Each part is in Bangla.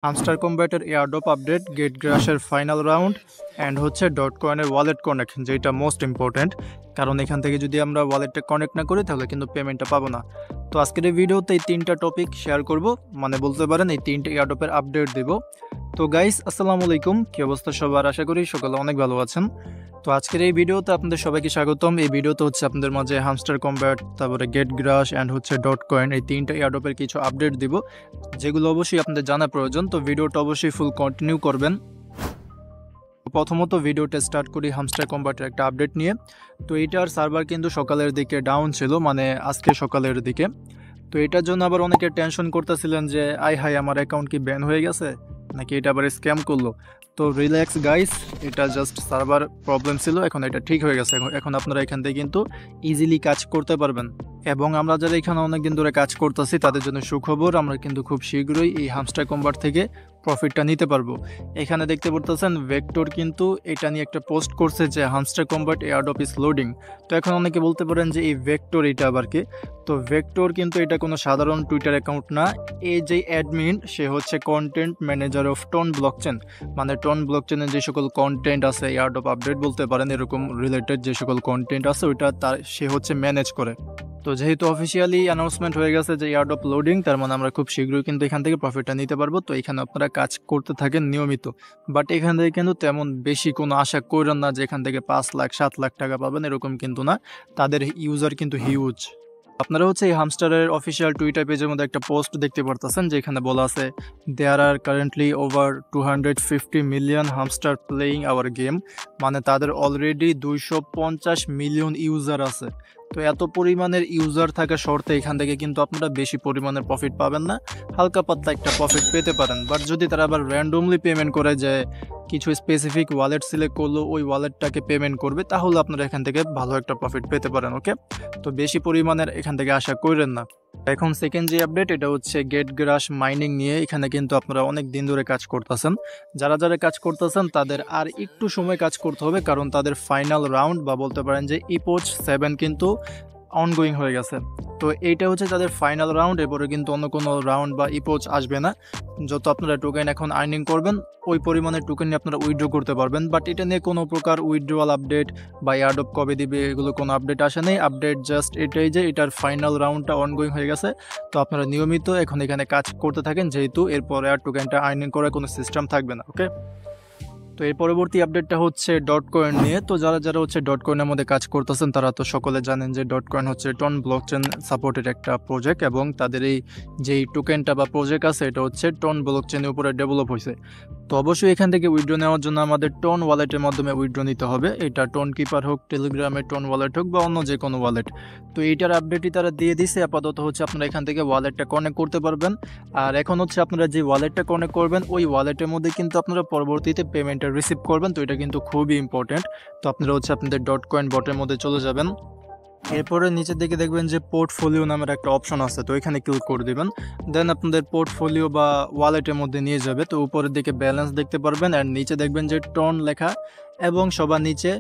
হামস্টার কম্ব্যাটের এয়ারড্রপ আপডেট, গেট গ্রাশের ফাইনাল রাউন্ড অ্যান্ড হচ্ছে ডট কয়েনের ওয়ালেট কানেক্ট, যেটা মোস্ট ইম্পর্ট্যান্ট। কারণ এখান থেকে যদি আমরা ওয়ালেটটা কানেক্ট না করি তাহলে কিন্তু পেমেন্টটা পাবো না। তো আজকের এই ভিডিওতে এই তিনটা টপিক শেয়ার করব, মানে বলতে পারেন এই তিনটে এয়ারড্রপের আপডেট দেব। তো গাইস, আসসালামু আলাইকুম, কি অবস্থা সবার? আশা করি সকালে অনেক ভালো আছেন। তো আজকের এই ভিডিওতে আপনাদের সবাইকে স্বাগতম। এই ভিডিওতে হচ্ছে আপনাদের মাঝে হামস্টার কম্ব্যাট, তারপরে গেট গ্রাশ অ্যান্ড হচ্ছে ডট কয়েন, এই তিনটা এয়ারড্রপের কিছু আপডেট দিব, যেগুলো অবশ্যই আপনাদের জানা প্রয়োজন। তো ভিডিওটা অবশ্যই ফুল কন্টিনিউ করবেন। প্রথমত ভিডিওটা স্টার্ট করি হামস্টার কম্ব্যাটের একটা আপডেট নিয়ে। তো এইটার সার্ভার কিন্তু সকালের দিকে ডাউন ছিল, মানে আজকে সকালের দিকে। তো এটার জন্য আবার অনেকে টেনশন করতেছিলেন যে আই হাই, আমার অ্যাকাউন্ট কি ব্যান হয়ে গেছে নাকি এটা আবার স্ক্যাম করলো। তো রিল্যাক্স গাইস, এটা জাস্ট সার্ভার প্রবলেম ছিল, এখন এটা ঠিক হয়ে গেছে। এখন আপনারা এখান থেকে কিন্তু ইজিলি কাজ করতে পারবেন। এবং আমরা যারা এখানে অনেকদিন ধরে কাজ করতেছি তাদের জন্য সুখবর, আমরা কিন্তু খুব শীঘ্রই এই হামস্টার কম্ব্যাট থেকে প্রফিটটা নিতে পারবো। এখানে দেখতে পারতেছেন ভেক্টর কিন্তু এটা নিয়ে একটা পোস্ট করছে যে hamster combat airdrop is loading. তো এখন অনেকে বলতে পারেন যে এই ভেক্টর এটা আবার কি? তো ভেক্টর কিন্তু এটা কোনো সাধারণ টুইটার অ্যাকাউন্ট না। এই যে অ্যাডমিন, সে হচ্ছে content manager of tone blockchain, মানে টোন ব্লকচেনের যে সকল কন্টেন্ট আছে, এয়ারড্রপ আপডেট বলতে পারেন, এরকম রিলেটেড যে সকল কন্টেন্ট আছে ওইটা সে হচ্ছে ম্যানেজ করে। তো যেহেতু অফিসিয়ালি অ্যানাউন্সমেন্ট হয়ে গেছে যে এয়ারড্রপ লোডিং, তার মানে আমরা খুব শীঘ্রই কিন্তু এখান থেকে প্রফিটটা নিতে পারবো। তো এখানে আপনারা কাজ করতে থাকেন নিয়মিত, বাট এখান থেকে কিন্তু তেমন বেশি কোনো আশা করেন না যে এখান থেকে 5 লাখ 7 লাখ টাকা পাবেন, এরকম কিন্তু না। তাদের ইউজার কিন্তু হিউজ। আপনারা হচ্ছে এই হামস্টারের অফিসিয়াল টুইটার পেজের মধ্যে একটা পোস্ট দেখতে পারতেছেন, যেখানে বলা আছে there are currently over 250 million hamster playing our game, মানে তাদের অলরেডি 250 মিলিয়ন ইউজার আছে। তো এত পরিমাণের ইউজার থাকা শর্তে এখান থেকে কিন্তু আপনারা বেশি পরিমাণের প্রফিট পাবেন না, হালকা পাতলা একটা প্রফিট পেতে পারেন। বাট যদি তারা আবার র্যান্ডমলি পেমেন্ট করে যায়, কিছু স্পেসিফিক ওয়ালেট সিলেক্ট করলো, ওই ওয়ালেটটাকে পেমেন্ট করবে, তাহলে আপনারা এখান থেকে ভালো একটা প্রফিট পেতে পারেন। ওকে, তো বেশি পরিমাণের এখান থেকে আশা করেন না। এখন সেকেন্ড যে আপডেট, এটা হচ্ছে গেট গ্রাশ মাইনিং নিয়ে। এখানে কিন্তু আপনারা অনেক দিন ধরে কাজ করতেছেন। যারা যারা কাজ করতেছেন তাদের আর একটু সময় কাজ করতে হবে, কারণ তাদের ফাইনাল রাউন্ড বা বলতে পারেন যে ইপোচ 7 কিন্তু অনগোয়িং হয়ে গেছে। তো এইটা হচ্ছে তাদের ফাইনাল রাউন্ড, এরপরে কিন্তু অন্য কোনো রাউন্ড বা ইপোচ আসবে না। যত আপনারা টোকেন এখন আর্নিং করবেন, ওই পরিমাণের টোকেন নিয়ে আপনারা উইথড্র করতে পারবেন। বাট এটা নিয়ে কোনো প্রকার উইথড্রয়াল আপডেট বা এয়ারড্রপ কবে দিবে এগুলো কোনো আপডেট আসে নেই। আপডেট জাস্ট এটাই যে এটার ফাইনাল রাউন্ডটা অনগোয়িং হয়ে গেছে। তো আপনারা নিয়মিত এখন এখানে কাজ করতে থাকেন, যেহেতু এরপরে আর টোকেনটা আর্নিং করার কোনো সিস্টেম থাকবে না। ওকে, তো এর পরবর্তী আপডেটটা হচ্ছে ডট কয়েন নিয়ে। তো যারা যারা হচ্ছে ডট কয়েনের মধ্যে কাজ করতেছেন তারা তো সকলে জানেন যে ডট কয়েন হচ্ছে টন ব্লকচেন সাপোর্টেড একটা প্রজেক্ট, এবং তাদের এই যেই টোকেনটা বা প্রজেক্ট আছে এটা হচ্ছে টন ব্লকচেনের উপরে ডেভেলপ হয়েছে। তো অবশ্যই এখান থেকে উইথড্র নেওয়ার জন্য আমাদের টোন ওয়ালেটের মাধ্যমে উইথড্র নিতে হবে। এটা টোন কিপার হোক, টেলিগ্রামের টোন ওয়ালেট হোক, বা অন্য যে কোনো ওয়ালেট। তো এইটার আপডেটই তারা দিয়ে দিছে। আপাতত হচ্ছে আপনারা এখান থেকে ওয়ালেটটা কানেক্ট করতে পারবেন। আর এখন হচ্ছে আপনারা যে ওয়ালেটটা কানেক্ট করবেন, ওই ওয়ালেটের মধ্যে কিন্তু আপনারা পরবর্তীতে পেমেন্টটা রিসিভ করবেন। তো এটা কিন্তু খুবই ইম্পর্টেন্ট। তো আপনারা হচ্ছে আপনাদের ডট কয়েন বটের মধ্যে চলে যাবেন। এরপরে নিচের দিকে দেখবেন যে পোর্টফোলিও নামের একটা অপশন আছে, তো এখানে ক্লিক করে দিবেন। দেন আপনাদের পোর্টফোলিও বা ওয়ালেটের মধ্যে নিয়ে যাবে। তো উপরের দিকে ব্যালেন্স দেখতে পারবেন, আর নিচে দেখবেন যে টন লেখা, এবং সবার নিচে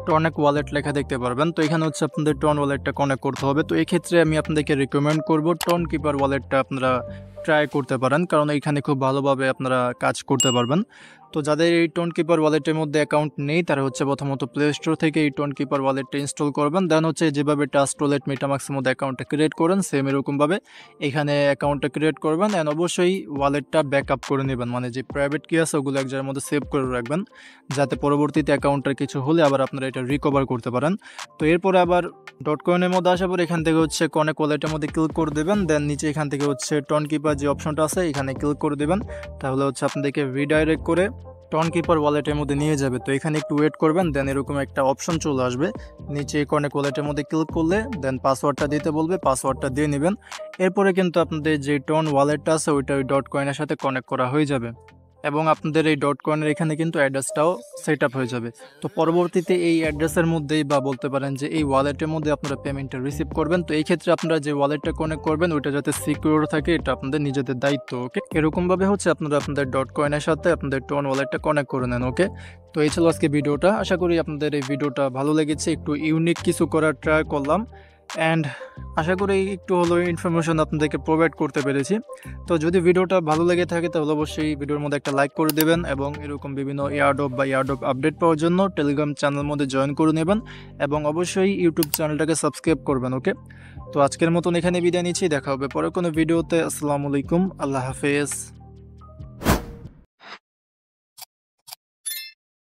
টনেক ওয়ালেট লেখা দেখতে পারবেন। তো এখানে হচ্ছে আপনাদের টন ওয়ালেটটা কানেক্ট করতে হবে। তো এই ক্ষেত্রে আমি আপনাদেরকে রিকমেন্ড করব টোন কিপার ওয়ালেটটা আপনারা ট্রাই করতে পারেন, কারণ এখানে খুব ভালোভাবে আপনারা কাজ করতে পারবেন। তো যাদের এই টোন কিপার ওয়ালেটের মধ্যে অ্যাকাউন্ট নেই তারা হচ্ছে প্রথমত প্লে স্টোর থেকে এই টোন কিপার ওয়ালেটটা ইনস্টল করবেন। দেন হচ্ছে যেভাবে ট্রাস্ট ওয়ালেট, মেটামাক্সের মধ্যে অ্যাকাউন্টটা ক্রিয়েট করেন, সেম এরকমভাবে এখানে অ্যাকাউন্টটা ক্রিয়েট করবেন। অ্যান্ড অবশ্যই ওয়ালেটটা ব্যাকআপ করে নেবেন, মানে যে প্রাইভেট কি আছে ওগুলো এক জায়গার মধ্যে সেভ করে রাখবেন, যাতে পরবর্তীতে অ্যাকাউন্টটার কিছু হলে আবার আপনারা এটা রিকভার করতে পারেন। তো এরপরে আবার ডট কয়েনের মধ্যে আসার পর এখান থেকে হচ্ছে কনেক্ট ওয়ালেটের মধ্যে ক্লিক করে দেবেন। দেন নিচে এখান থেকে হচ্ছে টোন কিপার যে অপশনটা আছে এখানে ক্লিক করে দেবেন। তাহলে হচ্ছে আপনাদেরকে রিডাইরেক্ট করে টোন কিপার ওয়ালেটের মধ্যে নিয়ে যাবে। তো এখানে একটু ওয়েট করবেন, দেন এরকম একটা অপশন চলে আসবে। নিচে কনেক্ট ওয়ালেটের মধ্যে ক্লিক করলে দেন পাসওয়ার্ডটা দিতে বলবে, পাসওয়ার্ডটা দিয়ে নেবেন। এরপরে কিন্তু আপনাদের যে টোন ওয়ালেটটা আছে ওইটা ওই ডট কয়েনের সাথে কানেক্ট করা হয়ে যাবে, এবং আপনাদের এই ডট কয়েনের এখানে কিন্তু অ্যাড্রেসটাও সেট আপ হয়ে যাবে। তো পরবর্তীতে এই অ্যাড্রেসের মধ্যেই বা বলতে পারেন যে এই ওয়ালেটের মধ্যে আপনারা পেমেন্টটা রিসিভ করবেন। তো এই ক্ষেত্রে আপনারা যে ওয়ালেটটা কানেক্ট করবেন ওইটা যাতে সিকিউর থাকে, এটা আপনাদের নিজেদের দায়িত্ব। ওকে, এরকমভাবে হচ্ছে আপনারা আপনাদের ডট কয়েনের সাথে আপনাদের টোন ওয়ালেটটা কানেক্ট করে নেন। ওকে, তো এই ছিল আজকে ভিডিওটা। আশা করি আপনাদের এই ভিডিওটা ভালো লেগেছে। একটু ইউনিক কিছু করার ট্রাই করলাম। অ্যান্ড আশা করি একটু হলেও ইনফরমেশন আপনাদেরকে প্রোভাইড করতে পেরেছি। তো যদি ভিডিওটা ভালো লেগে থাকে তাহলে অবশ্যই ভিডিওর মধ্যে একটা লাইক করে দেবেন এবং এরকম বিভিন্ন এয়ারড্রপ বা এয়ারড্রপ আপডেট পাওয়ার জন্য টেলিগ্রাম চ্যানেলের মধ্যে জয়েন করে নেবেন এবং অবশ্যই ইউটিউব চ্যানেলটাকে সাবস্ক্রাইব করবেন। ওকে, তো আজকের মতন এখানে বিদায় নিচ্ছি, দেখা হবে পরে কোনো ভিডিওতে। আসসালামু আলাইকুম, আল্লাহ হাফেজ।